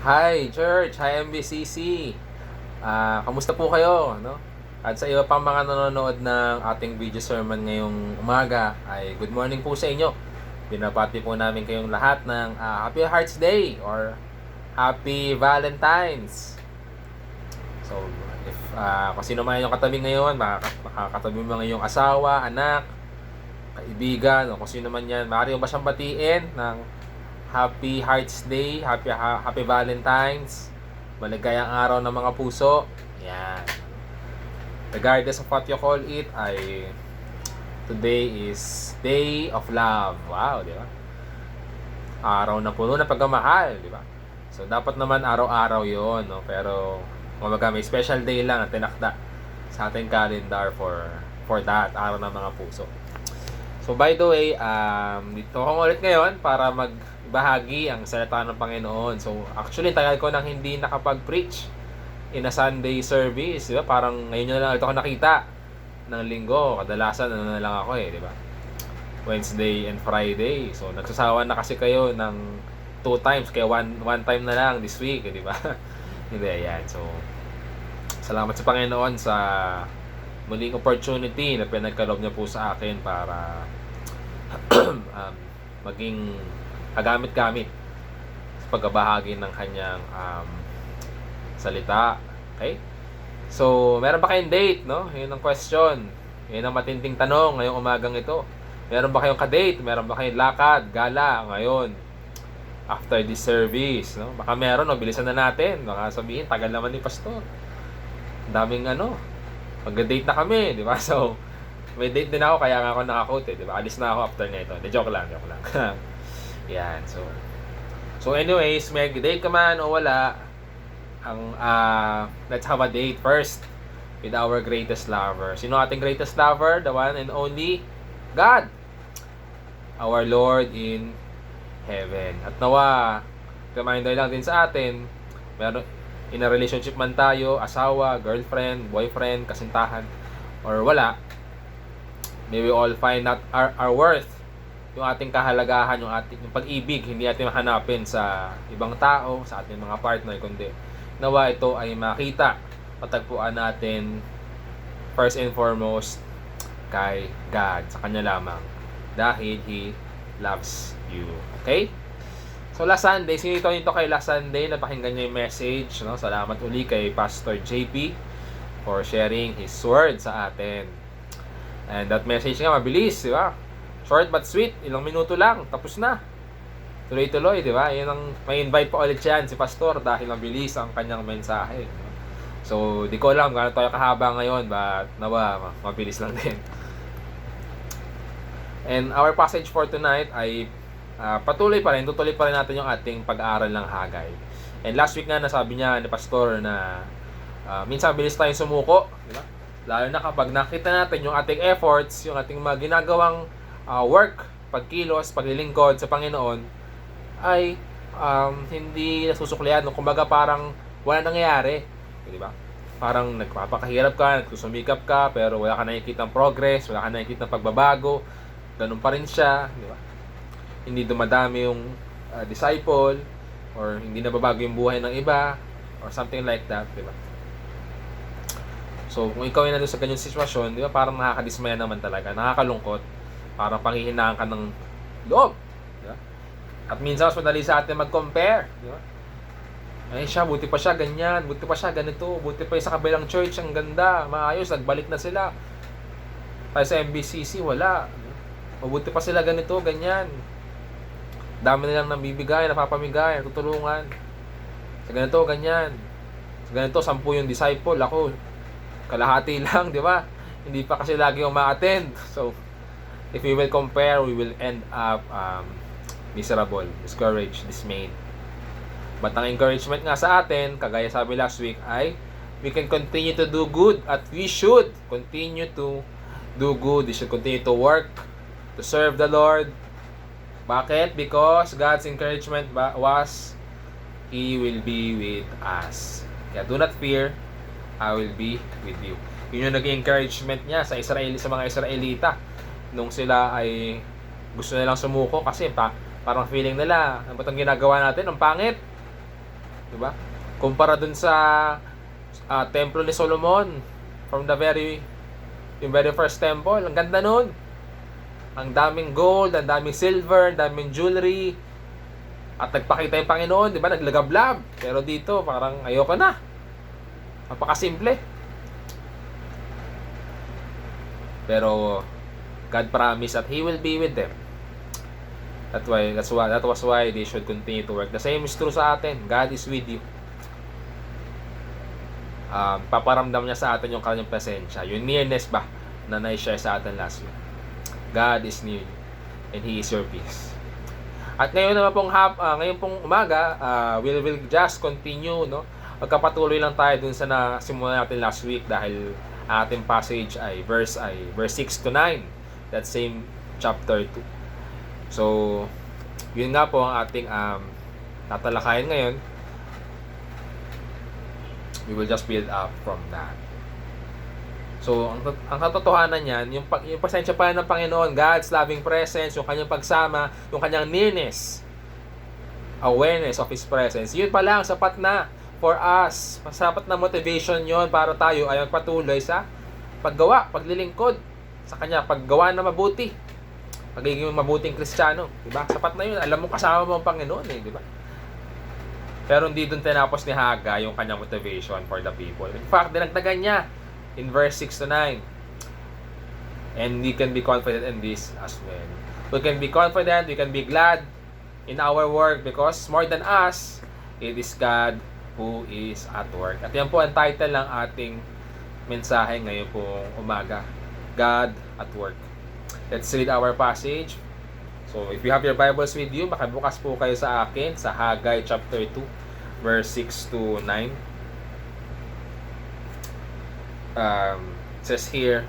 Hi Church, hi MBCC. Kamusta po kayo, no? At sa iba pang mga nanonood ng ating video sermon ngayong umaga, ay good morning po sa inyo. Binabati po namin kayong lahat ng Happy Hearts Day or Happy Valentine's. So, if kung sino man yung katabi ngayon, makakatabi mo ngayong asawa, anak, kaibigan, o kung sino man yan, maaari mo ba siyang batiin ng Happy Hearts Day, Happy Valentine's, maligayang araw ng mga puso. Yan. Regardless of what you call it, ay today is Day of Love. Wow, di ba? Araw na puno ng pagmamahal, di ba? So, dapat naman araw-araw yon, no? Pero, kumbaga, may special day lang na tinakda sa ating calendar for that, araw ng mga puso. So, by the way, dito ako ulit ngayon para magbahagi ang salita ng Panginoon. So, actually, tagal ko nang hindi nakapag-preach in a Sunday service, di ba? Parang ngayon na lang ito ako nakita ng linggo. Kadalasan, na lang ako di ba? Wednesday and Friday. So, nagsasawa na kasi kayo ng 2 times, kaya one time na lang this week, di ba? Hindi, yan. So, salamat sa Panginoon sa muling opportunity na pinagkaloob niya po sa akin para maging gamit sa pagbabahagi ng kanyang salita. Okay? So, meron ba kayong date, no? Yun ang question. Yun ang matinding tanong ngayong umagang ito. Meron ba kayong ka-date? Meron ba kayong lakad, gala ngayon after this service, no? Baka meron, no? Bilisan na natin. Baka sabihin, tagal naman ni Pastor. Daming mag-date na kami, di ba? So, may date din ako, kaya nga ako naka-quote, di ba? Alis na ako after nito. Joke lang. Yan, so anyways, may date ka man o wala, let's have a date first with our greatest lover. Sino ating greatest lover? The one and only God, our Lord in heaven. At nawa, reminder lang din sa atin, meron in a relationship man tayo, asawa, girlfriend, boyfriend, kasintahan, or wala, may we all find out our worth, yung ating kahalagahan, yung pag-ibig, hindi natin mahanapin sa ibang tao, sa ating mga partner, kundi nawa ito ay makita, patagpuan natin first and foremost kay God, sa Kanya lamang, dahil He loves you. Okay? So last Sunday, sino ito kay last Sunday, napakinggan niyo yung message, no? Salamat uli kay Pastor JP for sharing his word sa atin. And that message nga mabilis, di ba? Short but sweet, ilang minuto lang, tapos na. Tuloy-tuloy, di ba? Yan ang may invite pa ulit yan si Pastor dahil mabilis ang kanyang mensahe. So, di ko alam gaano tayo kahaba ngayon, but nawa, mabilis lang din. And our passage for tonight ay tutuloy pa rin natin yung ating pag-aaral ng Hagay. And last week nga nasabi niya ni Pastor na minsan bilis tayong sumuko, di ba? Lalo na kapag nakita natin yung ating efforts, yung ating mga ginagawang work, pagkilos, paglilingkod sa Panginoon ay hindi nasusuklian. Kumbaga parang wala nangyayari, di ba? Parang nagpapakahirap ka, nagsusumikap ka, pero wala ka nakikitang progress, wala ka nakikitang pagbabago. Ganun pa rin siya, di ba? Hindi dumadami yung disciple, or hindi nababago yung buhay ng iba, or something like that, di ba? So, kung ikaw ay nandun sa ganyang sitwasyon, di ba, parang nakakadismaya naman talaga, nakakalungkot, parang panghihinaan ka ng loob, di ba? At minsan, mas madali sa atin mag-compare, di ba? Ay siya, buti pa siya ganyan, buti pa siya ganito, buti pa yung sa kabilang church, ang ganda, maayos, nagbalik na sila. Tayo sa MBCC, wala. Mabuti pa sila ganito, ganyan. Dami nilang nabibigay, napapamigay, natutulungan. Sa ganito, ganyan. Sa ganito, 10 yung disciple. Ako, kalahati lang, di ba? Hindi pa kasi lagi uma-attend. So, if we will compare, we will end up miserable, discouraged, dismayed. But ang encouragement nga sa atin, kagaya sabi last week, ay we can continue to do good at we should continue to do good. We should continue to work, to serve the Lord. Bakit? Because God's encouragement was He will be with us. Kaya do not fear, I will be with you. Yun yung naging encouragement niya sa mga Israelita nung sila ay gusto nilang sumuko kasi parang feeling nila, ano ba itong ginagawa natin? Ang pangit. di ba? Kumpara dun sa templo ni Solomon from yung very first temple. Ang ganda nun. Ang daming gold, ang daming silver, ang daming jewelry. At nagpakita yung Panginoon, di ba? Naglagablab. Pero dito, parang ayoko na. Napakasimple. Pero God promised that He will be with them. That was why they should continue to work. The same is true sa atin. God is with you. Paparamdam niya sa atin yung kanyang presensya. Yung nearness ba na na-share sa atin last week. God is near you. And He is your peace. At ngayon naman ngayon pong umaga, we'll just continue, no? Magkapatuloy lang tayo dun sa nasimulan natin last week dahil ating passage ay verse 6 to 9. That same chapter 2. So, yun nga po ang ating tatalakayin ngayon. We will just build up from that. So, ang katotohanan niyan, yung presensya pa ng Panginoon, God's loving presence, yung kanyang pagsama, yung kanyang nearness, awareness of His presence, yun pa lang, sapat na for us. Sapat na motivation yon para tayo ay magpatuloy sa paggawa, paglilingkod sa Kanya, paggawa na mabuti, pagiging mabuting Kristiyano. Diba? Sapat na yun. Alam mo, kasama mo ang Panginoon eh. Diba? Pero hindi doon tinapos ni Haga yung kanyang motivation for the people. In fact, dinagdagan niya in verse 6 to 9. And we can be confident in this as well. We can be confident, we can be glad in our work because more than us, it is God who is at work. At yan po ang title ng ating mensahe ngayon pong umaga. God at work. Let's read our passage. So, if you have your Bibles with you, makabukas po kayo sa akin sa Haggai chapter 2, verse 6 to 9. Says here,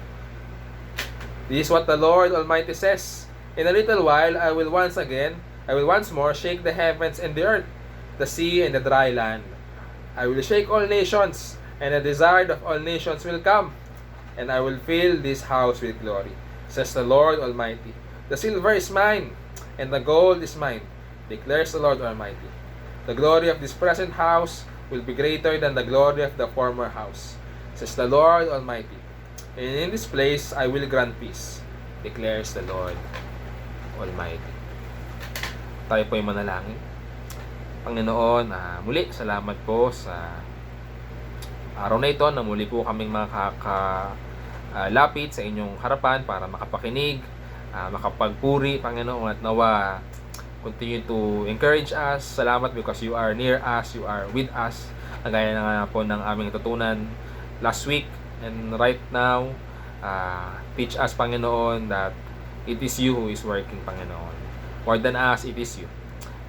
this is what the Lord Almighty says. In a little while, I will once more shake the heavens and the earth, the sea and the dry land. I will shake all nations, and the desire of all nations will come, and I will fill this house with glory, says the Lord Almighty. The silver is mine, and the gold is mine, declares the Lord Almighty. The glory of this present house will be greater than the glory of the former house, says the Lord Almighty. And in this place I will grant peace, declares the Lord Almighty. Tayo po ay manalangin. Panginoon, muli salamat po sa araw na ito na muli po kaming lapit sa inyong harapan para makapakinig, makapagpuri, Panginoon, at nawa continue to encourage us. Salamat because you are near us, you are with us. Nagaya na nga po ng aming tutunan last week and right now. Teach us, Panginoon, that it is you who is working, Panginoon. More than us, it is you.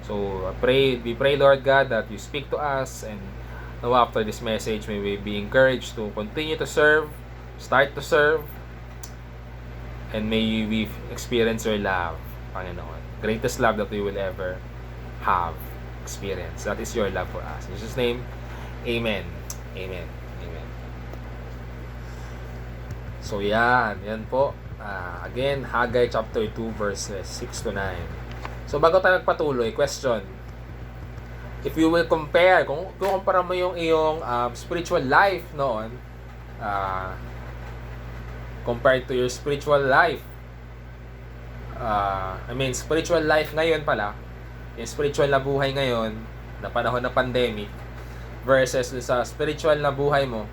So we pray, Lord God, that you speak to us, and now after this message, may we be encouraged to continue to serve, start to serve, and may we experience your love, Panginoon. Greatest love that we will ever have experienced. That is your love for us. In Jesus' name, Amen. Amen. Amen. So yan po. Again, Haggai chapter 2, verses 6 to 9. So bago tayo magpatuloy, question. If you will compare, kung kumpara mo yung iyong spiritual life noon, compared to your spiritual life, spiritual life ngayon pala, yung spiritual na buhay ngayon, na panahon ng pandemic, versus sa spiritual na buhay mo,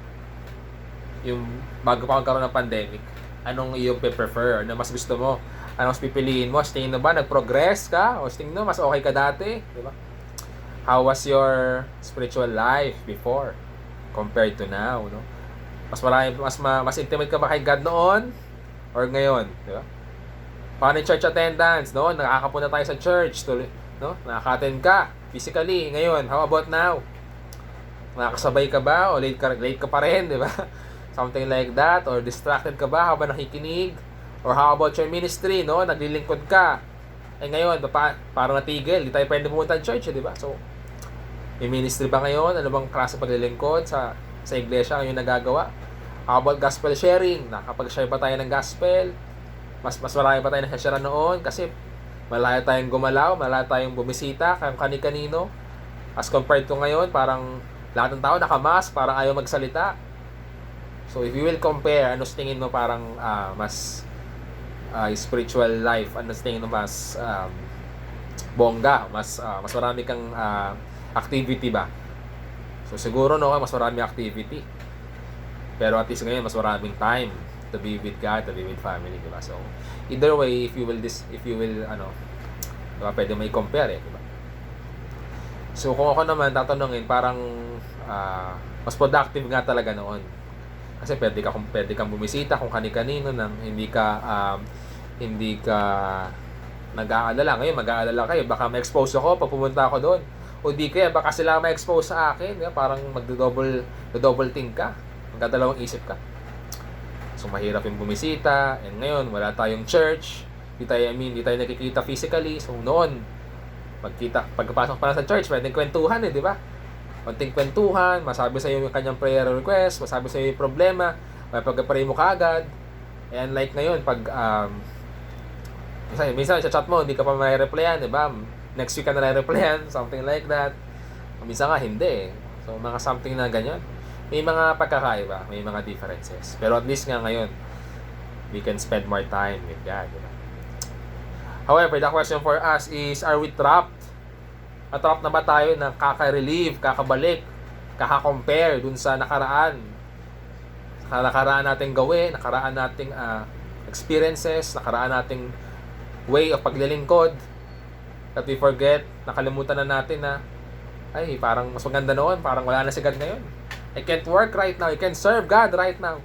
yung bago pa magkaroon ng pandemic, anong iyong prefer? Ano mas gusto mo? Ano mas pipiliin mo? Tingin mo ba nag-progress ka? O tingin mo mas okay ka dati? Diba? How was your spiritual life before compared to now, no? Mas intimate ka ba kay God noon or ngayon, di ba? Paano yung church attendance, no? Nakakapunta tayo sa church, no? Nakaka-attend ka physically ngayon. How about now? Nakakasabay ka ba o late ka pa rin, di ba? Something like that, or distracted ka ba habang nakikinig? Or how about your ministry, no? Naglilingkod ka. Eh ngayon, parang natigil, di tayo pwede pumunta ng church, di ba? So, may ministry ba ngayon? Ano bang klase paglilingkod sa iglesia ngayon nagagawa? How about gospel sharing? Nakapag-share ba tayo ng gospel? Mas marami ba tayo na-share noon? Kasi malayo tayong gumalaw, malayo tayong bumisita, kani-kanino. As compared to ngayon, parang lahat ng tao nakamask, parang ayaw magsalita. So if you will compare, ano sa tingin mo parang mas spiritual life, ano sa tingin mo mas bongga, mas marami kang activity ba? So siguro no, mas marami activity. Pero at least ngayon mas maraming time to be with God, to be with family, di ba? So either way, if you will diba, pwede may compare di ba? So kung ako naman tatanungin, parang mas productive nga talaga noon. Kasi pwede kang bumisita kung kani-kanino nang hindi ka nag-aalala. Ngayon mag-aalala kayo, baka ma-expose ako pag pumunta ako doon. O di kaya baka sila ma-expose sa akin, diba? Parang double think ka. Magdadalawang isip ka. So mahirap yung bumisita, and ngayon wala tayong church. Di tayo nakikita physically. So noon, pagpasok pa lang sa church, pwedeng kwentuhan di ba? Konting kwentuhan, masabi sa iyo yung kanyang prayer request, masabi sa iyo yung problema, may pagka-pray mo kaagad. And like ngayon, pag minsan sa chat mo, hindi ka pa mai-replyan, di ba? Next week ka na replyan, something like that. Minsan nga hindi. So mga something na ganyan. May mga pagkakaiba, may mga differences. Pero at least nga ngayon, we can spend more time with God, di ba? However, the question for us is, are we trapped? Trapped na ba tayo na kaka-relieve, kakabalik, kaka-compare dun sa nakaraan? Nakaraan nating gawin, nakaraan nating experiences, nakaraan nating way of paglilingkod, that we forget, nakalimutan na natin na, ay, parang mas maganda noon, parang wala na si God ngayon. I can't work right now, I can't serve God right now.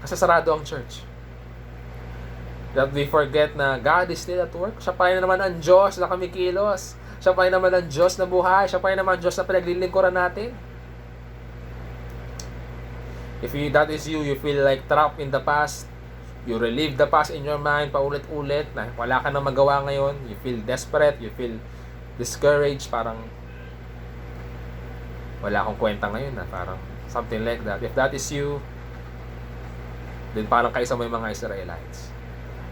Kasi sarado ang church. That we forget na God is still at work. Siya pa rin naman ang Diyos na kumikilos. Siya pa rin naman ang Diyos na buhay. Siya pa rin naman ang Diyos na pinaglilingkuran natin. If that is you, you feel like trapped in the past, you relive the past in your mind paulit-ulit, na wala ka na magawa ngayon, you feel desperate, you feel discouraged, parang wala akong kwenta ngayon na parang something like that. If that is you, then parang kaisa mo yung mga Israelites.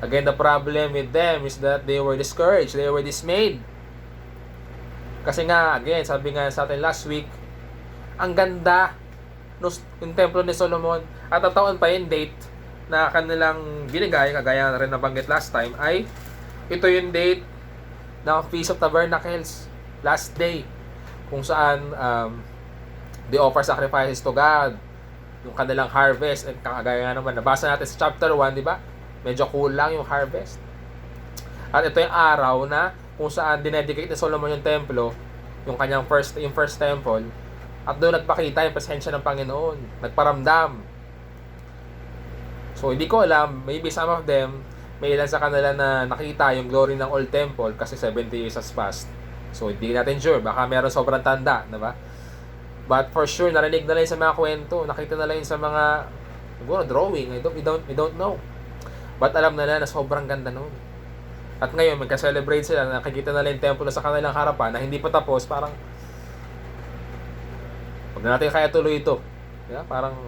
Again, the problem with them is that they were discouraged, they were dismayed. Kasi nga, again, sabi nga sa atin last week, ang ganda yung templo ni Solomon, at ang taon pa yung date na kanilang binigay, kagaya na rin nabanggit last time, ay ito yung date ng Feast of Tabernacles, last day, kung saan they offer sacrifices to God, yung kanilang harvest, and kagaya nga naman, nabasa natin sa chapter 1, di ba? Medyo kulang yung harvest. At ito yung araw na kung saan dinedicate ni Solomon yung templo, yung kanyang first temple, at doon nagpakita yung presensya ng Panginoon, nagparamdam. So hindi ko alam, maybe some of them, may ilan sa kanila na nakita yung glory ng old temple kasi 70 years has passed. So hindi natin sure, baka meron sobrang tanda, diba? But for sure, narinig na lang sa mga kwento, nakita na lang sa mga siguro drawing, we don't know. But alam na sobrang ganda noon. At ngayon, magka-celebrate sila, nakikita na lang yung temple sa kanilang harapan na hindi pa tapos, parang wag na natin kaya tuloy ito. Yeah, parang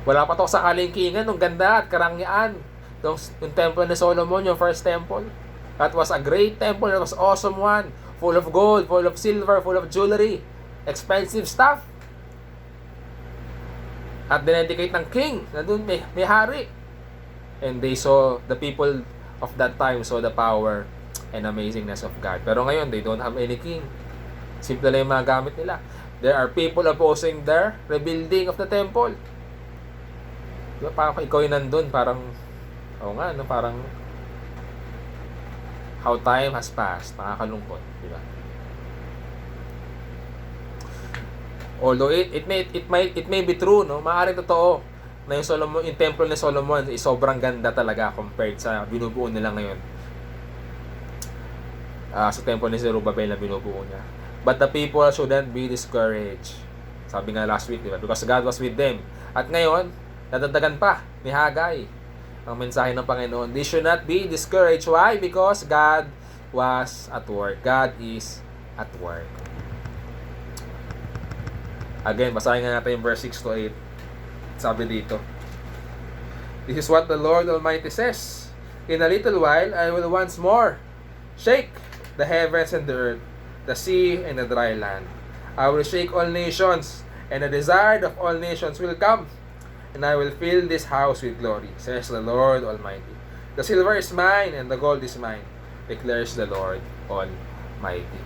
wala pa to sa kalingkingan ng ganda at karangyaan. Yung temple ni Solomon, yung first temple. That was a great temple, that was awesome one. Full of gold, full of silver, full of jewelry. Expensive stuff. At dinedicate ng king, na doon may hari. And they saw, the people of that time saw the power and amazingness of God. Pero ngayon, they don't have any king. Simple lang yung mga gamit nila. There are people opposing their rebuilding of the temple. Diba? Parang ikaw yung nandun, parang, parang how time has passed. Nakakalungkot. Diba? Although it may be true, no? Maaaring totoo na yung temple ni Solomon ay sobrang ganda talaga compared sa binubuo nila ngayon. Sa temple ni Zerubbabel na binubuo niya. But the people shouldn't be discouraged. Sabi nga last week, diba? Because God was with them. At ngayon, nadagdagan pa ni Haggai ang mensahe ng Panginoon. They should not be discouraged. Why? Because God was at work. God is at work. Again, basahin nga natin yung verse 6 to 8. Sabi dito, this is what the Lord Almighty says. In a little while, I will once more shake the heavens and the earth, the sea and the dry land. I will shake all nations, and the desire of all nations will come, and I will fill this house with glory, says the Lord Almighty. The silver is mine, and the gold is mine, declares the Lord Almighty.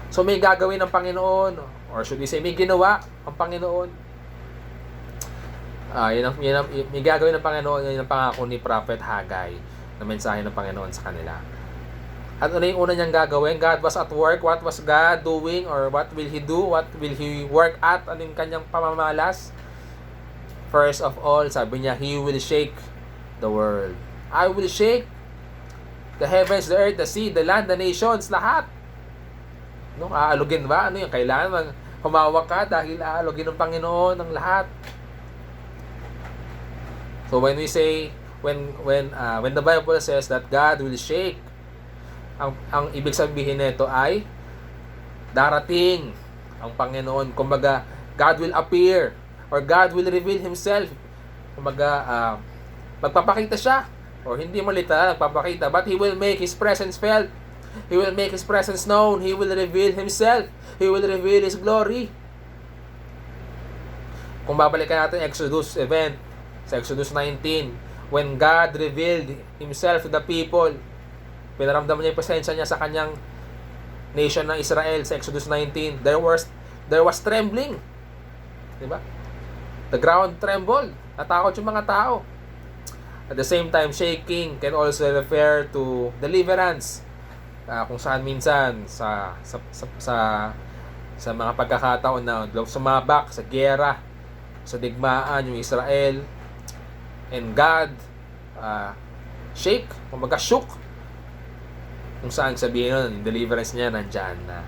So may gagawin ng Panginoon, or should we say, may ginawa ang Panginoon. May gagawin ng Panginoon, yun ang pangako ni Prophet Haggai, na mensahe ng Panginoon sa kanila. At ano yung una niyang gagawin? God was at work. What was God doing? Or what will He do? What will He work at? Ano yung kanyang pamamalas? First of all, sabi niya, He will shake the world. I will shake the heavens, the earth, the sea, the land, the nations, lahat. No, aalugin ba? Ano yung kailangan? Humawak ka dahil aalugin ng Panginoon ang lahat. So when we say, when the Bible says that God will shake, ang ibig sabihin nito ay darating ang Panginoon. Kumbaga, God will appear or God will reveal Himself. Kumbaga, magpapakita siya. Or hindi mo literal magpapakita, but He will make His presence felt. He will make His presence known. He will reveal Himself. He will reveal His glory. Kung babalikan natin Exodus event, sa Exodus 19, when God revealed Himself to the people, pinaramdam niya yung presensya niya sa kanyang nation ng Israel sa Exodus 19, there was trembling. Diba? The ground trembled. Natakot yung mga tao. At the same time, shaking can also refer to deliverance. Kung saan minsan sa mga pagkakataon na sumabak sa giyera, sa digmaan yung Israel, and God shake, kumbaga shook, kung saan sabihin nun, yung deliverance niya nandyan na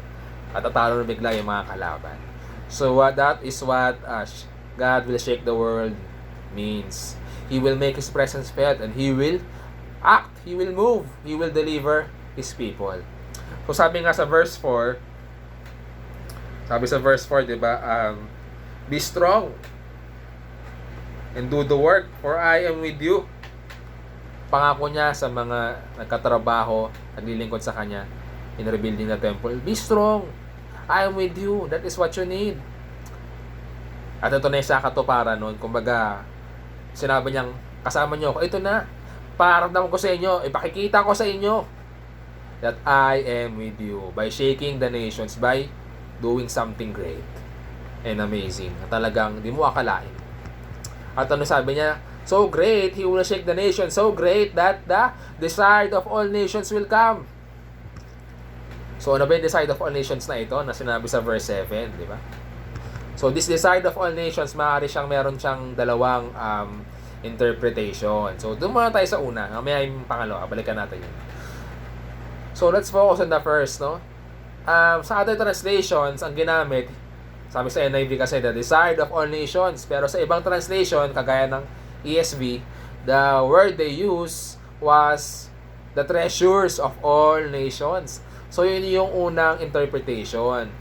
at tatalo na bigla yung mga kalaban. So that is what God will shake the world means. He will make His presence felt, and He will act, He will move, He will deliver His people. So sabi nga sa verse 4, diba, be strong and do the work, for I am with you. Pangako niya sa mga nagkatrabaho, naglilingkod sa kanya in rebuilding the temple. Be strong. I am with you. That is what you need. At ito na yung sa katuparan nun. Kumbaga, sinabi niyang, kasama niyo ako. Ito na. Paramdam ko sa inyo. Ipakikita ko sa inyo that I am with you by shaking the nations, by doing something great and amazing. At talagang di mo akalain. At ano sabi niya? So great, He will shake the nation. So great that the desired of all nations will come. So ano ba yung desired of all nations na ito na sinabi sa verse 7, di ba? So this desired of all nations, meron siyang dalawang interpretation. So doon muna tayo sa una. Mamaya yung pangalawa, balikan natin yun. So let's focus on the first, no? Sa other translations, ang ginamit, sabi sa NIV kasi, the desired of all nations. Pero sa ibang translation, kagaya ng ESV, the word they use was the treasures of all nations. So yun yung unang interpretation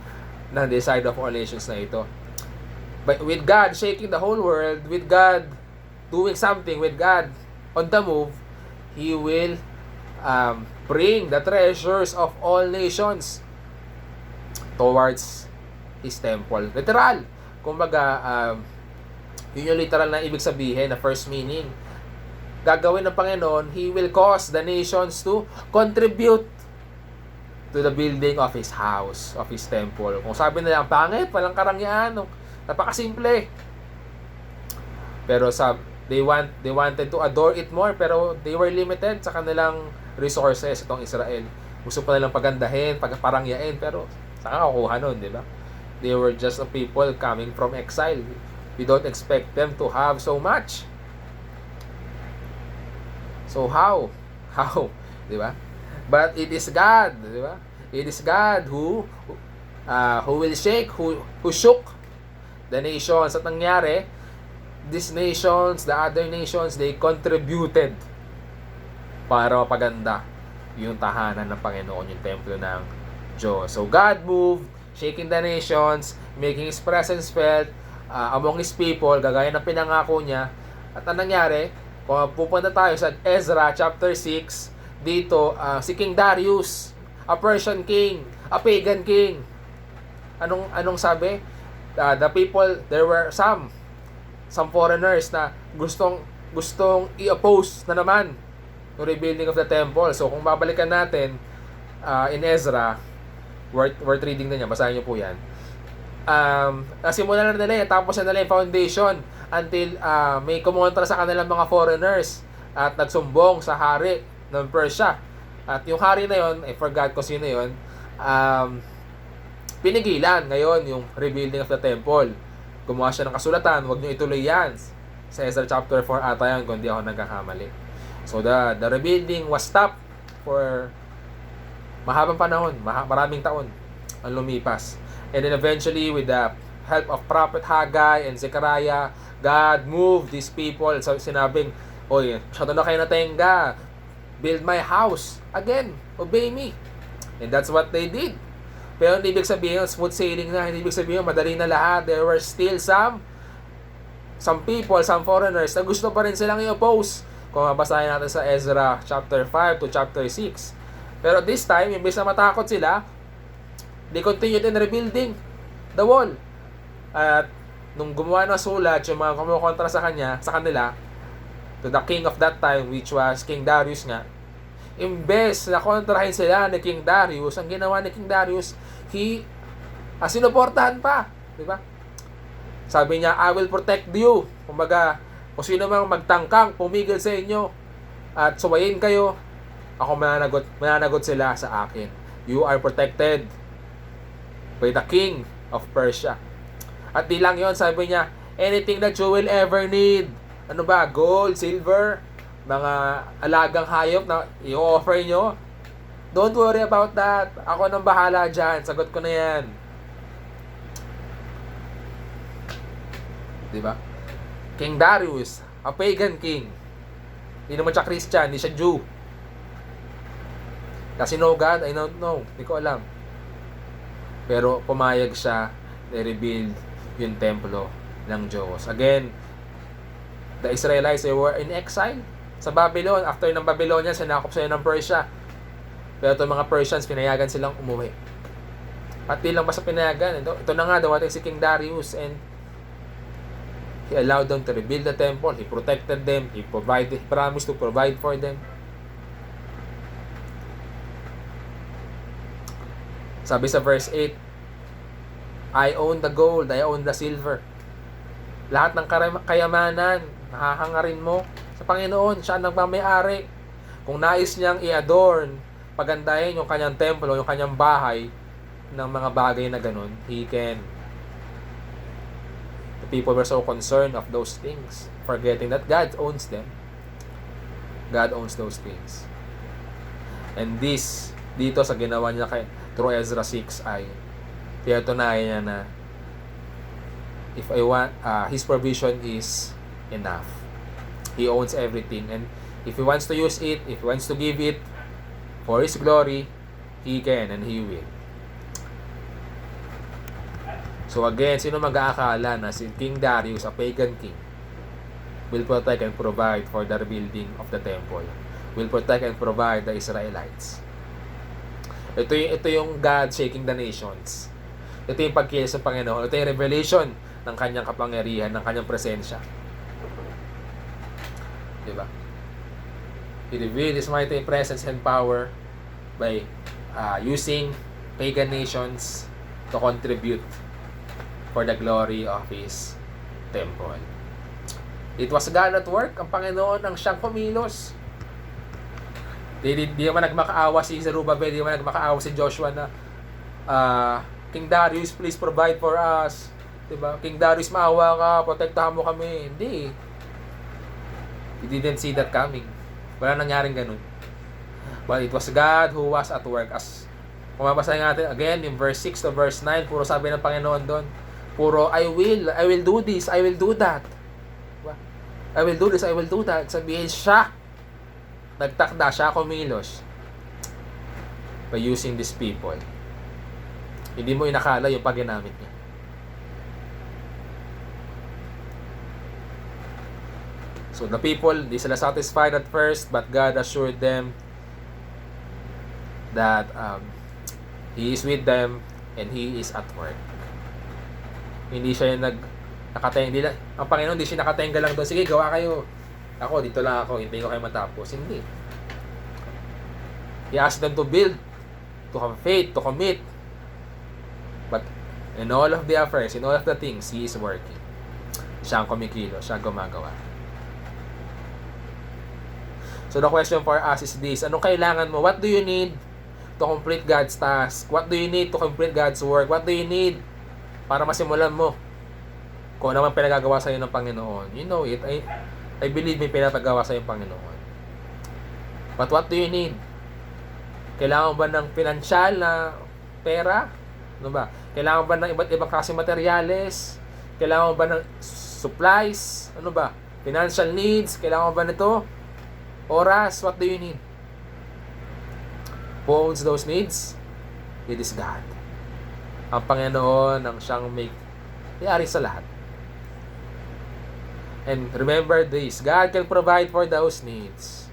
ng desired of all nations na ito. But with God shaking the whole world, with God doing something, with God on the move, He will bring the treasures of all nations towards His temple. Literal. Kumbaga, yun yung literal na ibig sabihin, na first meaning. Gagawin ng Panginoon, He will cause the nations to contribute to the building of His house, of His temple. Kung sabi nila, ang pangit, walang karangyaan, napakasimple. Pero they wanted to adore it more, pero they were limited sa kanilang resources, itong Israel. Gusto pa nilang pagandahin, pagparangyain, pero saan kakuha nun, di ba? They were just a people coming from exile. We don't expect them to have so much. So how? Di ba? But it is God, di ba? It is God who will shake, who shook the nations. At nangyari, these nations, the other nations, they contributed para mapaganda yung tahanan ng Panginoon, yung templo ng Diyos. So God moved, shaking the nations, making His presence felt among His people, gagaya ng pinangako niya. At ang nangyari, kung pupunta tayo sa Ezra chapter 6, dito si King Darius, a Persian king, a pagan king. Anong sabi? The people, there were some foreigners na gustong i-oppose na naman yung rebuilding of the temple. So kung babalikan natin in Ezra, worth reading na niya, basahin niyo po yan. Nasimulan na nila tapos na nila yung foundation until may kumontra sa kanilang mga foreigners at nagsumbong sa hari ng Persia. At yung hari na yon, I forgot ko sino yon, pinigilan ngayon yung rebuilding of the temple. Gumawa siya ng kasulatan, huwag niyo ituloy yan. Sa Ezra chapter 4 ata yan, kung di ako nagkakamali. So the rebuilding was stopped for mahabang panahon, maraming taon ang lumipas. And then eventually, with the help of Prophet Haggai and Zechariah, God moved these people. So sinabing, oy, masyado na kayo natenga, build my house again, obey me. And that's what they did. Pero hindi ibig sabihin smooth sailing na, hindi ibig sabihin madali na lahat. There were still some people, some foreigners na gusto pa rin silang i-oppose. Kung mabasahin natin sa Ezra chapter 5 to chapter 6. Pero this time, imbes na matakot sila, they continued in rebuilding the wall. At nung gumawa ng sulat, yung mga kumukontra sa kanila, to the king of that time, which was King Darius nga, imbes na kontrahin sila ni King Darius, ang ginawa ni King Darius, sinuportahan pa. Diba? Sabi niya, I will protect you. Kumbaga, kung sino mang magtangkang, pumigil sa inyo, at suwayin kayo, ako mananagot sila sa akin. You are protected by the king of Persia. At di lang yon, sabi niya, anything that you will ever need. Ano ba? Gold, silver, mga alagang hayop na i-offer nyo. Don't worry about that. Ako nang bahala dyan. Sagot ko na yan. Diba? King Darius, a pagan king. Hindi naman siya Christian, hindi siya Jew. Kasi no God, I don't know. Hindi ko alam. Pero pumayag siya na rebuild yung templo ng Diyos. Again, the Israelites, they were in exile sa Babylon. After ng Babylonia, sinakop sila ng Persia. Pero itong mga Persians, pinayagan silang umuwi. At di lang basta pinayagan. Ito na nga, dawating si King Darius, and he allowed them to rebuild the temple. He protected them. He promised to provide for them. Sabi sa verse 8, I own the gold, I own the silver. Lahat ng kayamanan, nahahangarin mo sa Panginoon. Siya ang nagmamayari. Kung nais niyang i-adorn, pagandahin yung kanyang templo, yung kanyang bahay, ng mga bagay na ganun, He can. The people were so concerned of those things, forgetting that God owns them. God owns those things. And dito sa ginawa niya through Ezra 6 ay pinatunayan niya na if I want, His provision is enough. He owns everything, and if He wants to use it, if He wants to give it for His glory, He can and He will. So again, sino mag-aakala na si King Darius, a pagan king, will protect and provide for the rebuilding of the temple, will protect and provide the Israelites? Ito yung God shaking the nations. Ito yung pagkilos ng Panginoon. Ito yung revelation ng kanyang kapangyarihan, ng kanyang presensya. Diba? He revealed His mighty presence and power by using pagan nations to contribute for the glory of His temple. It was God at work. Ang Panginoon ang siyang kumilos. Di naman nagmakaawa si Zerubbabel, di naman nagmakaawa si Joshua na King Darius, please provide for us. Diba? King Darius, maawa ka, protektahan mo kami. Hindi. He didn't see that coming. Wala nangyaring ganun. But it was God who was at work. As kung mabasahin natin again, yung verse 6 to verse 9, puro sabi ng Panginoon doon, puro, I will do this, I will do that. Diba? I will do this, I will do that. Sabihin siya, nagtakda, siya kumilos by using these people. Hindi mo inakala yung pagginamit niya. So the people, di sila satisfied at first, but God assured them that He is with them and He is at work. Hindi siya yung nakatenga. Ang Panginoon, hindi siya nakatenga lang doon. Sige, gawa kayo. Ako, dito lang ako. Hintayin ko kayo matapos. Hindi. He asked them to build, to have faith, to commit. But in all of the affairs, in all of the things, He is working. Siya ang kumikilo. Siya ang gumagawa. So the question for us is this. Anong kailangan mo? What do you need to complete God's task? What do you need to complete God's work? What do you need para masimulan mo? Kung ano man pinagagawa sa iyo ng Panginoon. You know it. I believe may pinapagawa sa iyo ng Panginoon. But what do you need? Kailangan ba ng financial na pera? Ano ba? Kailangan ba ng iba't ibang klase materyales? Kailangan ba ng supplies? Ano ba? Financial needs? Kailangan ba nito? Oras? What do you need? Who owns those needs? It is God. Ang Panginoon ang siyang may-ari sa lahat. And remember this, God can provide for those needs.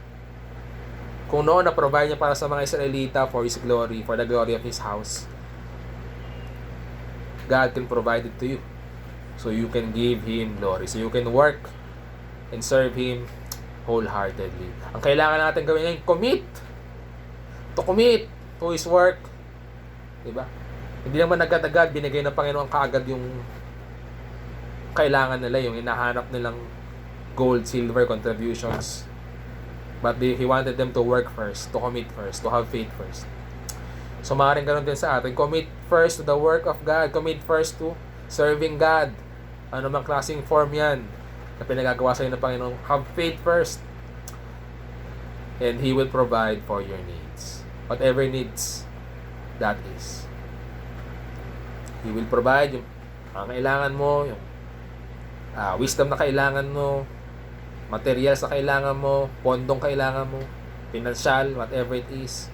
Kung noon na-provide niya para sa mga Israelita for His glory, for the glory of His house, God can provide it to you. So you can give Him glory. So you can work and serve Him wholeheartedly. Ang kailangan natin gawin ngayon, commit to His work. Diba? Hindi naman agad-agad binigay ng Panginoon kaagad yung kailangan nila, yung hinahanap nilang gold, silver contributions. But He wanted them to work first, to commit first, to have faith first. So maaaring ganun din sa atin. Commit first to the work of God. Commit first to serving God. Ano mang klaseng form yan na pinagagawa sa iyo ng Panginoon. Have faith first. And He will provide for your needs. Whatever needs that is. He will provide yung kailangan mo, yung wisdom na kailangan mo, materials na kailangan mo, pondong kailangan mo, financial, whatever it is.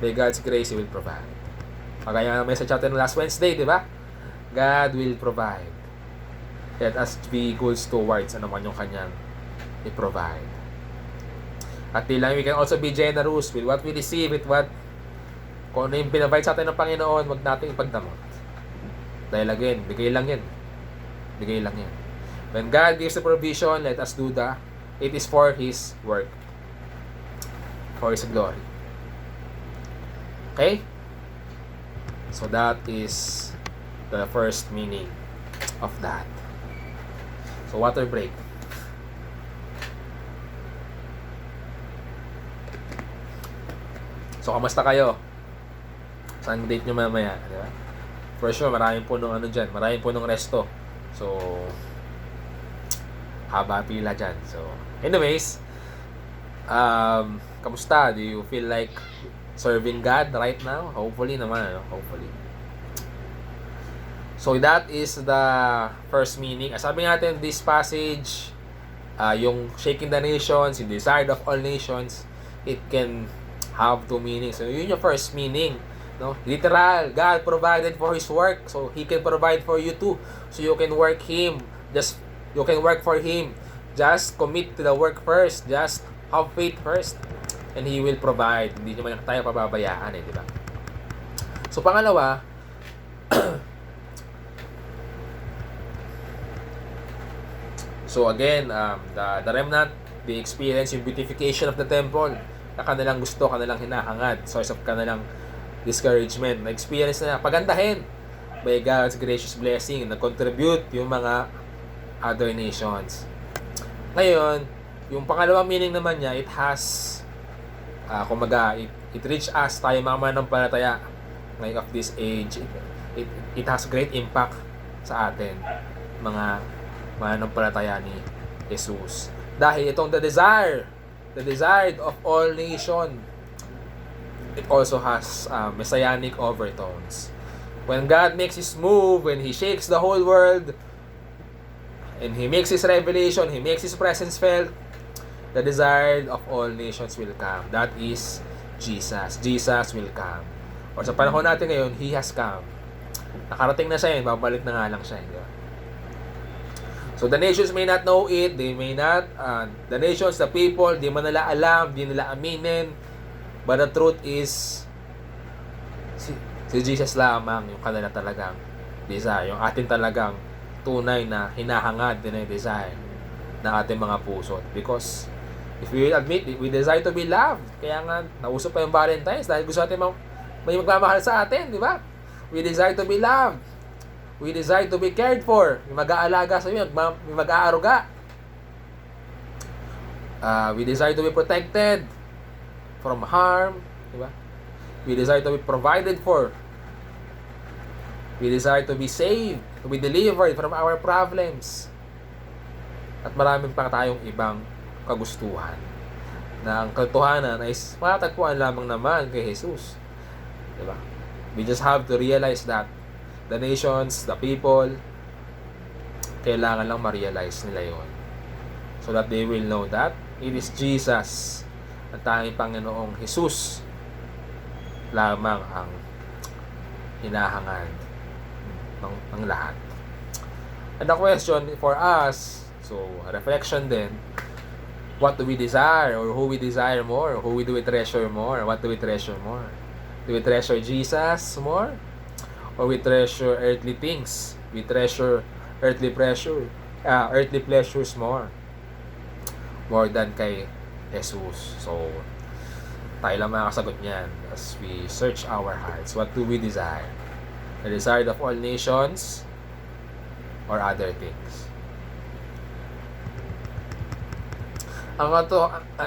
By God's grace, He will provide. Kagaya ng message natin last Wednesday, di ba? God will provide. Let us be good stewards, ano man yung kanyang i-provide. At di lang, we can also be generous with what we receive, with what, kung ano yung pinavide sa atin ng Panginoon, wag natin ipagdamot. Dahil again, bigay lang yan. Bigay lang yan. When God gives the provision, let us do that. It is for His work. For His glory. Okay? So that is the first meaning of that. So water break. So kamusta kayo? Saan date nyo mamaya? Di ba? For sure, maraming punong ano dyan. Maraming punong resto. So, haba pila dyan. So, anyways, kamusta? Do you feel like serving God right now? Hopefully naman, ano? Hopefully. So, that is the first meaning. Sabi natin, this passage, yung shaking the nations, yung desired of all nations, it can have two meanings. So, yun yung first meaning. No? Literal, God provided for His work, so He can provide for you too. So you can work Him. You can work for Him. Just commit to the work first. Just have faith first. And He will provide. Hindi naman tayo pababayaan di ba? So pangalawa, so again, the remnant, they experience yung beautification of the temple na kanilang gusto, kanilang hinahangad, source of kanilang discouragement, na-experience na pagandahin by God's gracious blessing, nag-contribute yung mga other nations. Ngayon, yung pangalawang meaning naman niya, it has, it reach us, tayo mga manampalataya ngayon of this age, it has great impact sa atin, mga manampalataya ni Jesus. Dahil itong the desired of all nation, it also has messianic overtones. When God makes His move, when He shakes the whole world, and He makes His revelation, He makes His presence felt, the desired of all nations will come. That is Jesus. Jesus will come. Or sa panahon natin ngayon, He has come. Nakarating na siya, babalik na nga lang siya. Diba? So the nations may not know it, they may not, the nations, the people, di man nila alam, di nila aminin, But the truth is, si Jesus lamang yung kanila talagang desire, yung ating talagang tunay na hinahangad din ang desire ng ating mga puso. Because if we admit it, we desire to be loved. Kaya nga, nauso pa yung Valentine's dahil gusto natin may magmamahal sa atin, di ba? We desire to be loved. We desire to be cared for. May mag-aalaga sa iyo, may mag-aaruga. We desire to be protected from harm, di ba? We desire to be provided for. We desire to be saved, to be delivered from our problems. At maraming pa tayong ibang kagustuhan na ang katotohanan ay matatagpuan lamang naman kay Jesus. Diba? We just have to realize that the nations, the people, kailangan lang ma-realize nila yon, so that they will know that it is Jesus, ang tanging Panginoong Jesus lamang ang hinahangad ng lahat. And the question for us, so reflection din, what do we desire, or who we desire more, who do we treasure more, what do we treasure more? Do we treasure Jesus more, or we treasure earthly things? We treasure earthly pleasures more than kay Jesus. So tayo lang makakasagot niyan as we search our hearts. What do we desire? The desire of all nations or other things?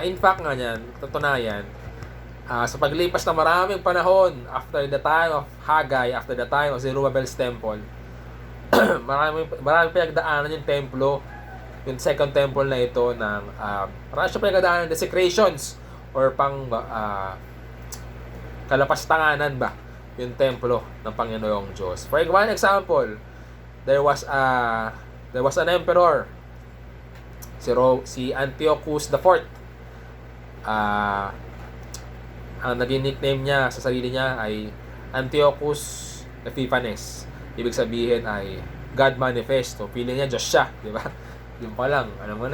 In fact nga niyan, katunayan, sa paglipas na maraming panahon after the time of Haggai, after the time of Zerubbabel's temple, maraming pinagdaanan yung templo, yung second temple na ito ng marami siya pinagdaanan ng desecrations or kalapastanganan ba yung templo ng Panginoong Diyos. For one example, there was an emperor, si Antiochus IV. Ang naging nickname niya sa sarili niya ay Antiochus Epiphanes. Ibig sabihin ay God manifest. So, feeling niya Diyos siya, di ba? Yun pa lang, alam mo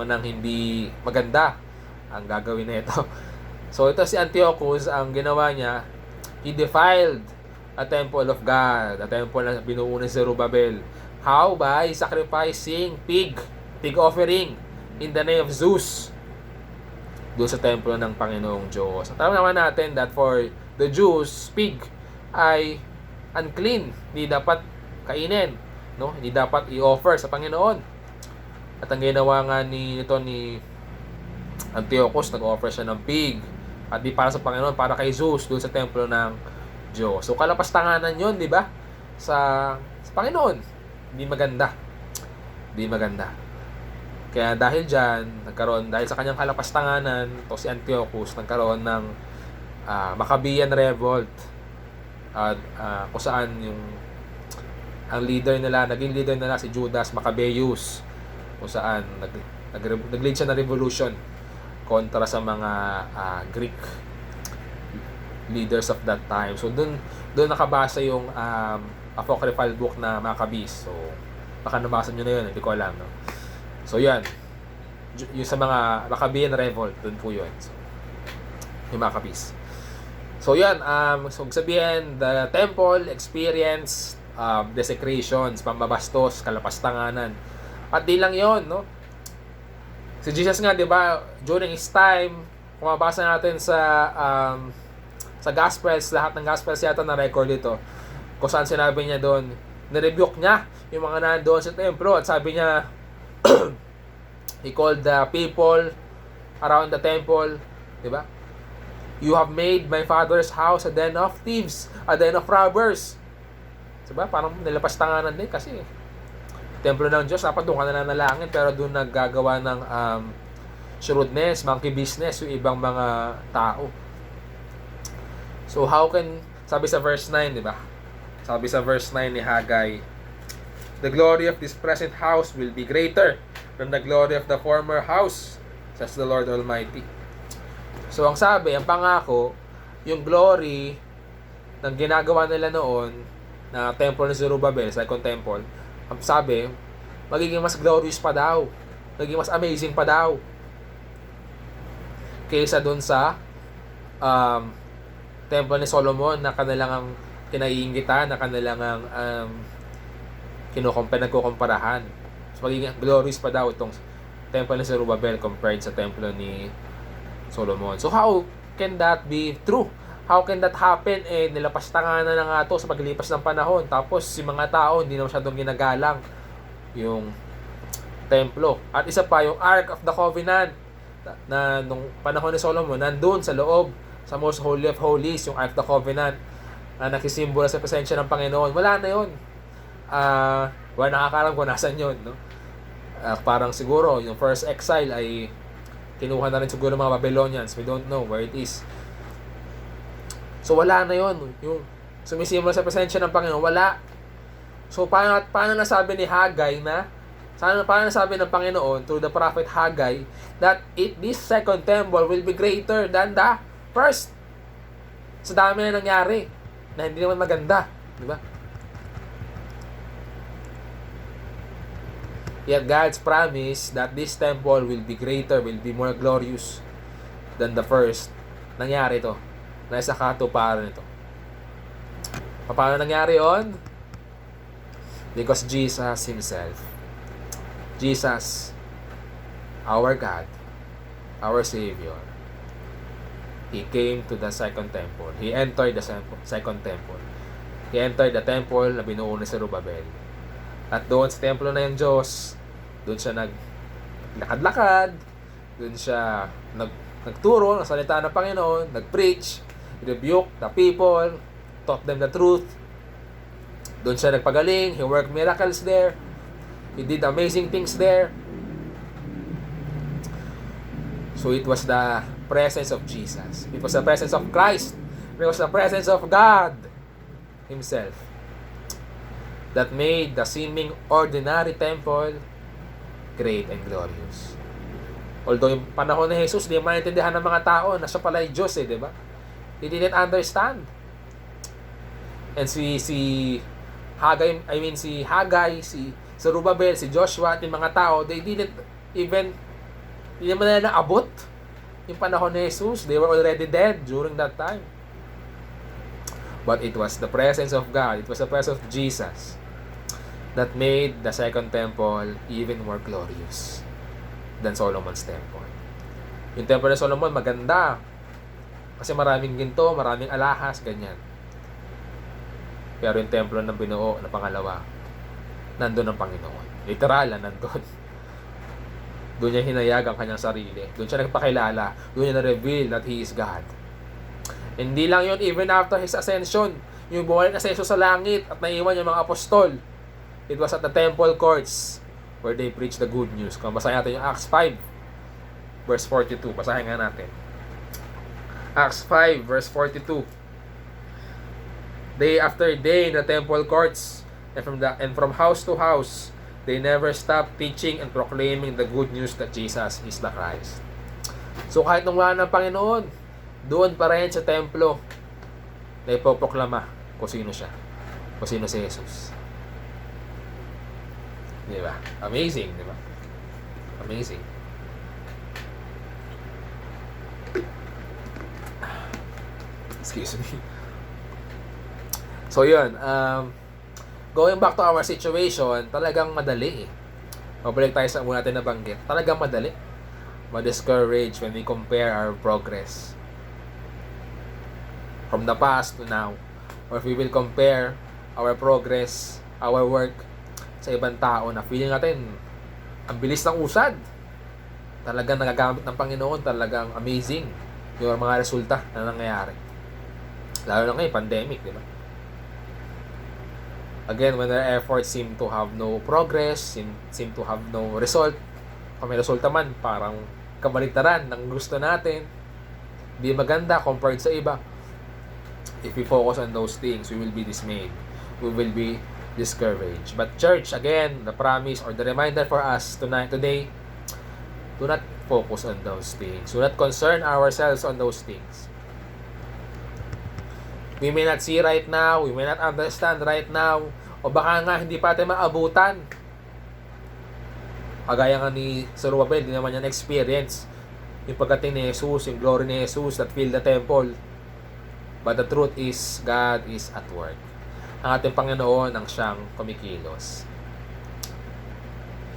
nang hindi maganda ang gagawin na ito. So, ito si Antiochus, ang ginawa niya, he defiled a temple of God, a temple na binuo ni Zerubbabel. How? By sacrificing pig offering in the name of Zeus doon sa templo ng Panginoong Diyos. At alam naman natin that for the Jews, pig ay unclean, hindi dapat kainin, no? Hindi dapat i-offer sa Panginoon. At ang ginawa nga ni Antiochus, nag-offer siya ng pig at di para sa Panginoon, para kay Zeus doon sa templo ng Diyos. So kalapastanganan 'yon, di ba? Sa Panginoon. Hindi maganda. Kaya dahil dahil sa kanyang kalapastanganan, si Antiochus, nagkaroon ng Maccabean revolt. Kung saan naging leader nila si Judas Maccabeus, kung saan nag-lead siya ng revolution kontra sa mga Greek leaders of that time. So doon nakabasa yung apocryphal book na Maccabees. So baka nabasa niyo na yun, hindi ko alam, no? So yan, yung sa mga Maccabean revolt, doon po yun. So, yung Maccabees. So yan, so sabihin, the temple experienced desecrations, pambabastos, kalapastanganan. At di lang yon, no? Si Jesus nga, di ba, during his time, kung mabasa natin sa Gospels, lahat ng Gospels yata na record ito, kung saan sinabi niya doon, nirebuke niya yung mga nandoon sa templo at sabi niya, he called the people around the temple, di ba? You have made my father's house a den of thieves, a den of robbers. Diba? Parang nilapastanganan din kasi templo ng Diyos, dapat doon ka na nanalangin, pero doon naggagawa ng shrewdness, monkey business yung ibang mga tao. So how can, sabi sa verse 9, di ba? Sabi sa verse 9 ni Haggai, the glory of this present house will be greater than the glory of the former house, says the Lord Almighty. So ang sabi, ang pangako, yung glory ng ginagawa nila noon na temple ni Zerubbabel, second temple, ang sabi, magiging mas glorious pa daw, magiging mas amazing pa daw kaysa dun sa um, temple ni Solomon na kanilang ang kinaiingitan, na kanilang ang nagkukumparahan. So, magiging glorious pa daw itong temple ni Zerubbabel compared sa templo ni Solomon. So, how can that be true? How can that happen? Nilapastangan na nga ito sa paglipas ng panahon. Tapos, si mga tao, hindi na masyadong ginagalang yung templo. At isa pa, yung Ark of the Covenant na nung panahon ni Solomon, nandun sa loob, sa Most Holy of Holies, yung Ark of the Covenant, na nakisimbolo sa presensya ng Panginoon. Wala na yun. Wala nakakalam kung nasan yun. No? Parang siguro, yung first exile ay kinuha na rin siguro ng mga Babylonians. We don't know where it is. So, wala na yun. Yung sumisimbolo sa presensya ng Panginoon, wala. So, paano nasabi ni Haggai paano nasabi ng Panginoon through the prophet Haggai that this second temple will be greater than the first? Sa dami na nangyari na hindi naman maganda. Di ba? Yet God's promise that this temple will be greater, will be more glorious than the first. Nangyari ito. Nasa katuparan ito. Paano nangyari yon? Because Jesus Himself, Jesus, our God, our Savior, He came to the second temple. He entered the second temple. He entered the temple na binuo ni Zerubbabel. At doon sa templo na yung Diyos, doon siya naglakad-lakad, doon siya nagturo ng salita ng Panginoon, nag-preach, rebuke the people, taught them the truth. Doon siya nagpagaling, He worked miracles there, He did amazing things there. So it was the presence of Jesus. It was the presence of Christ. It was the presence of God Himself that made the seeming ordinary temple great and glorious. Although yung panahon ni Jesus, di maintindihan ng mga tao na siya pala ay Diyos di ba? They didn't understand. And si Haggai, si Zerubbabel, si Joshua, at yung mga tao, they didn't even, hindi naman nila naabot yung panahon ni Jesus. They were already dead during that time. But it was the presence of God, it was the presence of Jesus that made the second temple even more glorious than Solomon's temple. Yung temple ni Solomon maganda kasi maraming ginto, maraming alahas, ganyan. Pero yung templo ng binuo na pangalawa, nandun ang Panginoon. Literal na nandun. Doon niya hinayag ang kanyang sarili. Doon siya nagpakilala. Doon niya na-reveal that He is God. Hindi lang yun, even after His ascension, yung bumalik na sa Jesus sa langit at naiwan yung mga apostol, it was at the temple courts where they preached the good news. Kung basahin natin yung Acts 5, verse 42. Basahin nga natin. Acts 5, verse 42. Day after day in the temple courts and from house to house, they never stopped teaching and proclaiming the good news that Jesus is the Christ. So kahit nung wala ng Panginoon, doon pa rin sa templo na ipoproklama kung sino siya, kung sino si Jesus. Di ba? Amazing, di ba? Amazing. Excuse me. So yun, going back to our situation, talagang madali eh. Mabalik tayo sa muna natin nabanggit. Talagang madali. Ma-discourage when we compare our progress from the past to now. Or if we will compare our progress, our work sa ibang tao na feeling natin ang bilis ng usad. Talagang nagagamit ng Panginoon, talagang amazing yung mga resulta na nangyayari. Lalo na ngayon, pandemic, di ba? Again, when our efforts seem to have no progress, seem to have no result, kung may resulta man, parang kabaliktaran ng gusto natin, di maganda compared sa iba. If we focus on those things, we will be dismayed. We will be discouraged. But church, again, the promise or the reminder for us today, do not focus on those things. Do not concern ourselves on those things. We may not see right now, we may not understand right now, o baka nga hindi pa tayo maabutan. Kagaya nga ni Zerubbabel, hindi naman yan experience yung pagdating ni Jesus, yung glory ni Jesus that filled the temple. But the truth is, God is at work. Ang ating Panginoon ang siyang kumikilos.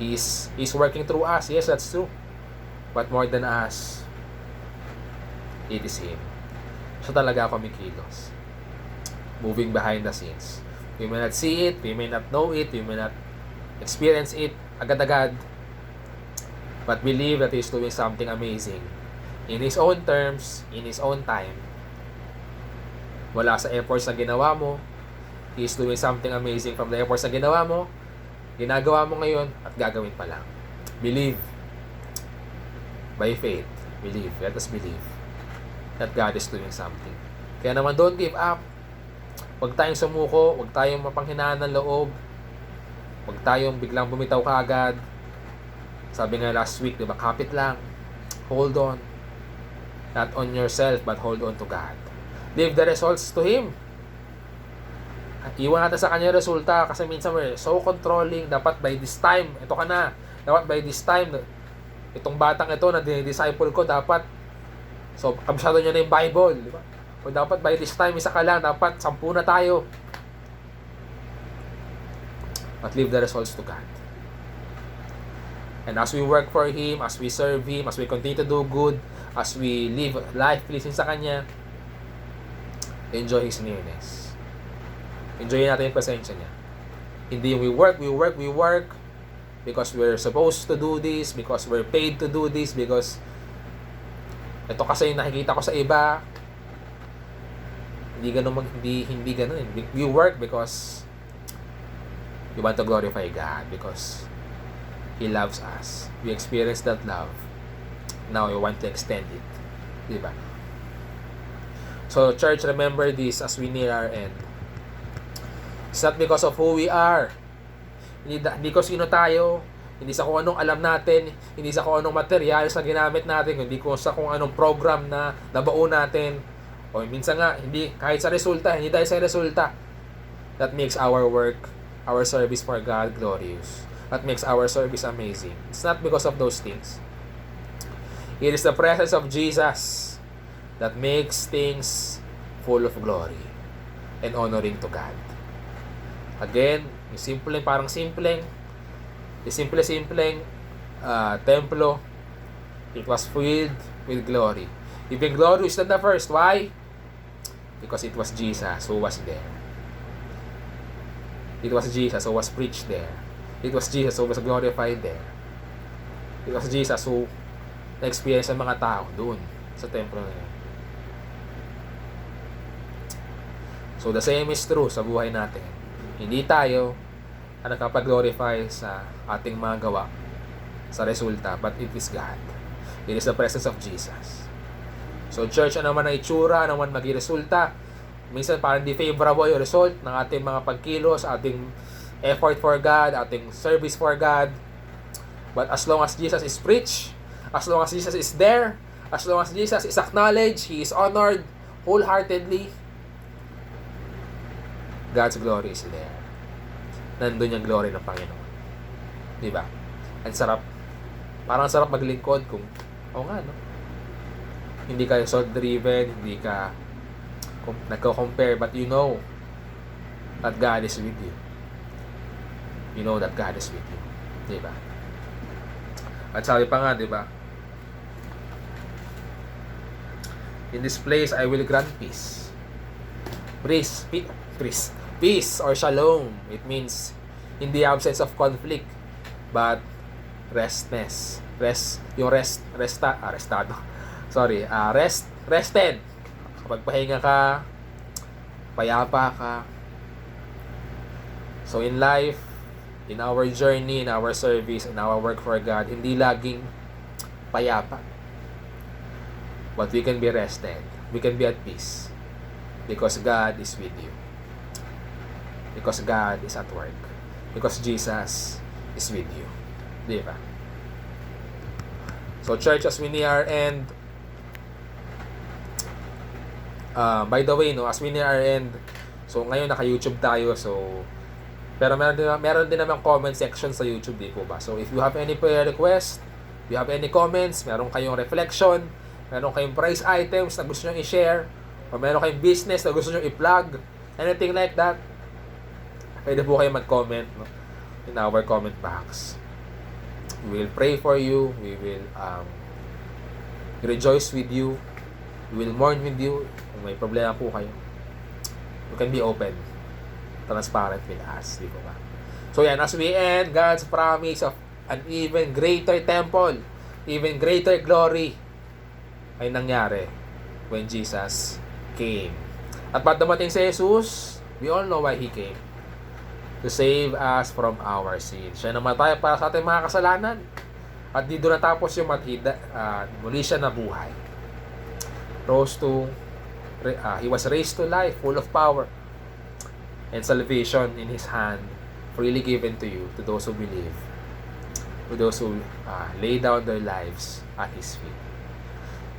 He's working through us. Yes, that's true. But more than us, it is Him. Siya talaga kumikilos. Moving behind the scenes. We may not see it, we may not know it, we may not experience it agad-agad, but believe that He's doing something amazing in His own terms, in His own time. Wala sa efforts na ginawa mo, He's doing something amazing from the efforts na ginawa mo, ginagawa mo ngayon, at gagawin pa lang. Believe. By faith, believe. Let us believe that God is doing something. Kaya naman, don't give up. Huwag tayong sumuko, huwag tayong mapanghinaan ng loob, huwag tayong biglang bumitaw kaagad. Sabi nga last week, di ba, kapit lang. Hold on. Not on yourself, but hold on to God. Leave the results to Him. Iwan natin sa Kanya resulta kasi minsan we're so controlling. Dapat by this time, ito ka na. Dapat by this time, itong batang ito na dinidisciple ko, dapat, so, kabisado nyo na yung Bible, di ba? O dapat by this time, isa ka lang. Dapat 10 na tayo. But leave the results to God. And as we work for Him, as we serve Him, as we continue to do good, as we live life pleasing sa Kanya, enjoy His nearness. Enjoy natin yung presensya niya. Hindi yung we work because we're supposed to do this, because we're paid to do this, because ito kasi yung nakikita ko sa iba. Hindi ganun. We work because we want to glorify God, because He loves us. We experience that love. Now we want to extend it. Diba? So, church, remember this as we near our end. It's not because of who we are. Hindi ko sino tayo. Hindi sa kung anong alam natin. Hindi sa kung anong materials na ginamit natin. Hindi ko sa kung anong program na nabuo natin. O minsan nga, hindi, kahit sa resulta, hindi dahil sa resulta. That makes our work, our service for God glorious. That makes our service amazing. It's not because of those things. It is the presence of Jesus that makes things full of glory and honoring to God. Again, yung simpleng templo, it was filled with glory. Even glorious than the first. Why? Because it was Jesus who was there. It was Jesus who was preached there. It was Jesus who was glorified there. It was Jesus who na-experience ng mga tao doon sa templo na yun. So the same is true sa buhay natin. Hindi tayo ang nakapag-glorify sa ating mga gawa, sa resulta, but it is God. It is the presence of Jesus. So church, ano man ang itsura, ano man maging resulta, minsan parang di favorable yung result ng ating mga pagkilos, ating effort for God, ating service for God. But as long as Jesus is preached, as long as Jesus is there, as long as Jesus is acknowledged, He is honored wholeheartedly, God's glory is there. Nandun yung glory ng Panginoon. Diba? Ang sarap. Parang sarap maglingkod kung, nga, no? Hindi ka result-driven, hindi ka nagko-compare, but you know that God is with you. You know that God is with you. Diba? At sabi pa nga, diba? In this place, I will grant peace. Peace or shalom. It means in the absence of conflict, but rested. Kapag pahinga ka, payapa ka. So in life, in our journey, in our service, in our work for God, hindi laging payapa. But we can be rested. We can be at peace. Because God is with you. Because God is at work. Because Jesus is with you. Di ba? So church, as we near our end, by the way, no, as we near our end, so ngayon naka-YouTube tayo, so pero meron din naman comment section sa YouTube, di po ba? So if you have any prayer request, you have any comments, meron kayong reflection, meron kayong price items na gusto nyo i-share, o meron kayong business na gusto nyo i-plug, anything like that, pwede po kayo mag-comment, no, in our comment box. We will pray for you. We will rejoice with you. We will mourn with you. Kung may problema po kayo, you can be open, transparent with us. Di ba? So yan, as we end, God's promise of an even greater temple, even greater glory ay nangyari when Jesus came. At ba't dumating si Jesus? We all know why He came. To save us from our sins. Siya namatay para sa ating mga kasalanan. At dito natapos yung muli siya nabuhay. He was raised to life, full of power. And salvation in His hand, freely given to you, to those who believe. To those who lay down their lives at His feet.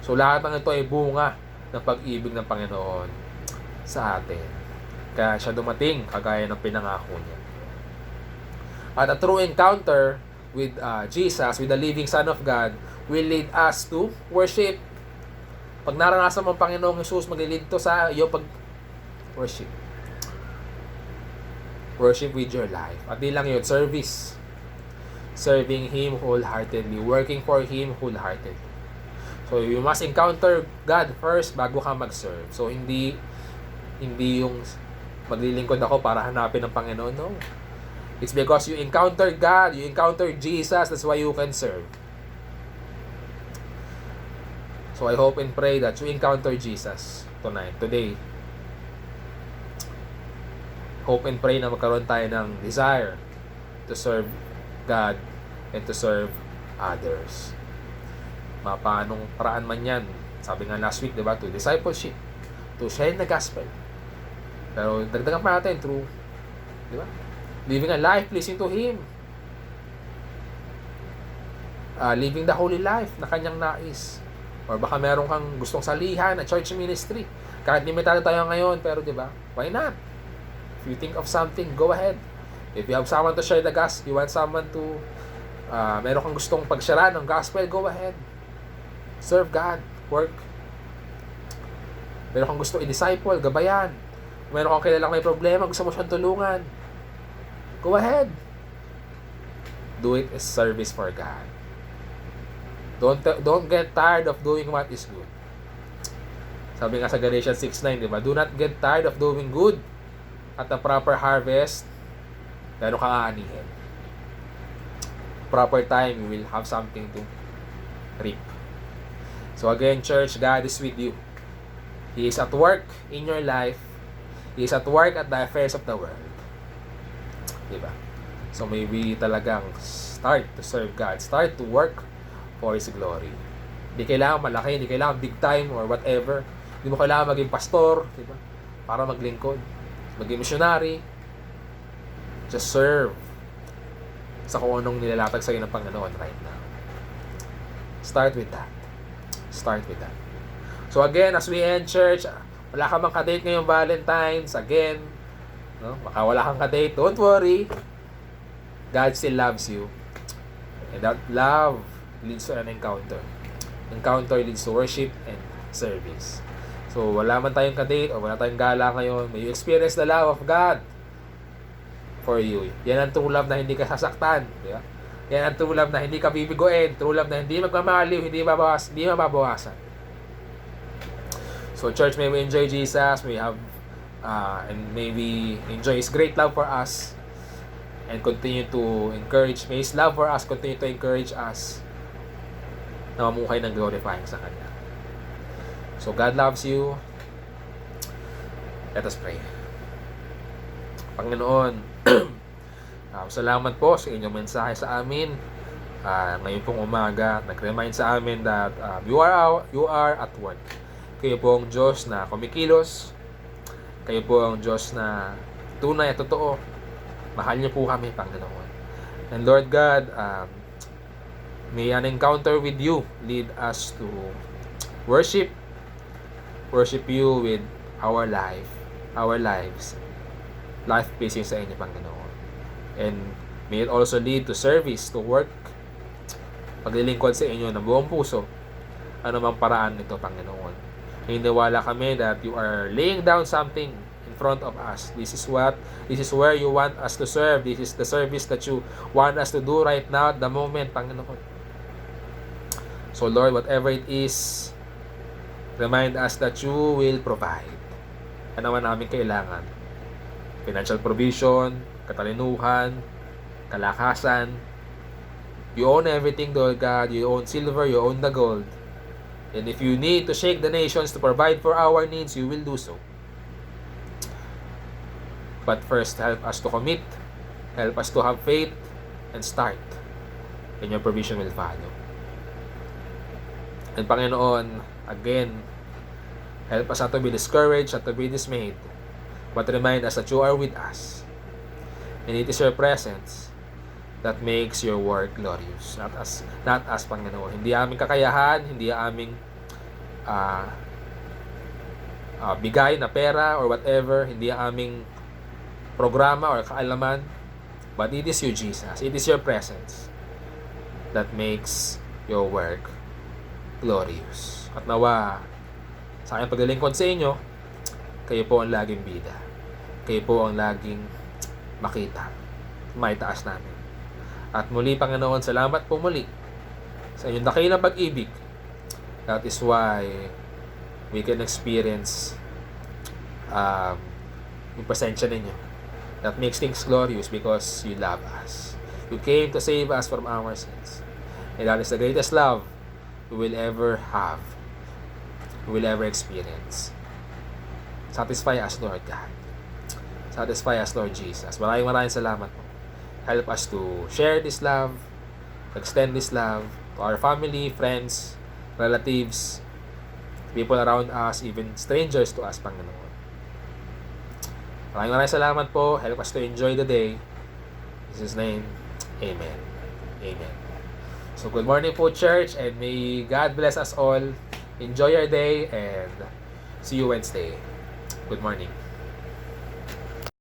So lahat ng ito ay bunga ng pag-ibig ng Panginoon sa atin. Kaya siya dumating kagaya ng pinangako niya. At a true encounter with Jesus, with the living Son of God, will lead us to worship. Pag naranasan mo ang Panginoong Jesus, mag-lead to sa iyo pag-worship. Worship with your life. At di lang yun, service. Serving Him wholeheartedly. Working for Him wholeheartedly. So, you must encounter God first bago ka mag-serve. So, hindi yung maglilingkod ako para hanapin ng Panginoon. No. It's because you encounter God, you encounter Jesus, that's why you can serve. So I hope and pray that you encounter Jesus today. Hope and pray na magkaroon tayo ng desire to serve God and to serve others. Paanong paraan man yan. Sabi nga last week, diba? To discipleship, to share the gospel. Pero dagdagan pa natin through, di ba? Living a life pleasing to Him. Living the holy life na Kanyang nais. Or baka meron kang gustong salihan na church ministry. Kahit limitado tayo ngayon, pero di ba? Why not? If you think of something, go ahead. If you have someone to share the gospel, you want someone to, meron kang gustong pagshare ng gospel, go ahead. Serve God. Work. Meron kang gusto i-disciple, gabayan. Meron kang kilalang may problema, gusto mo siyang tulungan, go ahead. Do it as service for God. Don't get tired of doing what is good. Sabi nga sa Galatians 6:9, di ba? Do not get tired of doing good. At the proper harvest, meron kang aanihin. Proper time, you will have something to reap. So again, church, God is with you. He is at work in your life. He is at work at the affairs of the world. Diba? So maybe talagang start to serve God. Start to work for His glory. Hindi kailangan malaki, hindi kailangan big time or whatever. Hindi mo kailangan maging pastor, diba? Para maglingkod. Maging missionary. Just serve sa kung anong nilalatag sa'yo ng Panginoon right now. Start with that. Start with that. So again, as we end church, wala ka mang kadate ngayong Valentine's, again, no? Baka wala kang kadate, don't worry. God still loves you. And that love leads to an encounter. Encounter leads to worship and service. So, wala man tayong kadate o wala tayong gala ngayon, may you experience the love of God for you. Yan ang true love na hindi ka sasaktan. Di ba? Yan ang true love na hindi ka bibiguin. True love na hindi magmamaliw, hindi mababawasan. So church, may we enjoy Jesus, may have and may we enjoy His great love for us and continue to encourage, may His love for us continue to encourage us na mamuhay ng glorifying sa Kanya. So God loves you. Let us pray. Panginoon, salamat po sa inyong mensahe sa amin. Ngayon pong umaga, nag-remind sa amin that you are at work. Kayo po ang Diyos na kumikilos. Kayo po ang Diyos na tunay at totoo. Mahal niyo po kami, Panginoon. And Lord God, may an encounter with you lead us to worship you with our lives. Life pleasing sa inyo, Panginoon. And may it also lead to service, to work paglilingkod sa inyo ng buong puso, ano mang paraan nito, Panginoon. Hiniwala kami that you are laying down something in front of us. This is where you want us to serve. This is the service that you want us to do right now at the moment, Panginoon. So Lord, whatever it is, remind us that you will provide. Ano man namin kailangan. Financial provision, katalinuhan, kalakasan. You own everything, Lord God. You own silver, you own the gold. And if you need to shake the nations to provide for our needs, you will do so. But first, help us to commit. Help us to have faith and start. And your provision will follow. And Panginoon, again, help us not to be discouraged, not to be dismayed, but remind us that you are with us. And it is your presence that makes your work glorious. Not us, Panginoon. Hindi aming kakayahan, hindi aming bigay na pera or whatever, hindi aming programa or kaalaman, but it is you, Jesus. It is your presence that makes your work glorious. At nawa, sa aking paglilingkod sa inyo, kayo po ang laging bida. Kayo po ang laging makita. Maitaas namin. At muli, Panginoon, salamat po muli sa inyong dakilang pag-ibig. That is why we can experience yung presensya ninyo. That makes things glorious because you love us. You came to save us from our sins. And that is the greatest love we will ever have. We will ever experience. Satisfy us, Lord God. Satisfy us, Lord Jesus. Maraming salamat po. Help us to share this love, extend this love to our family, friends, relatives, people around us, even strangers to us, Panginoon. Maraming salamat po. Help us to enjoy the day. In Jesus' name, Amen. Amen. So good morning po, church, and may God bless us all. Enjoy your day and see you Wednesday. Good morning.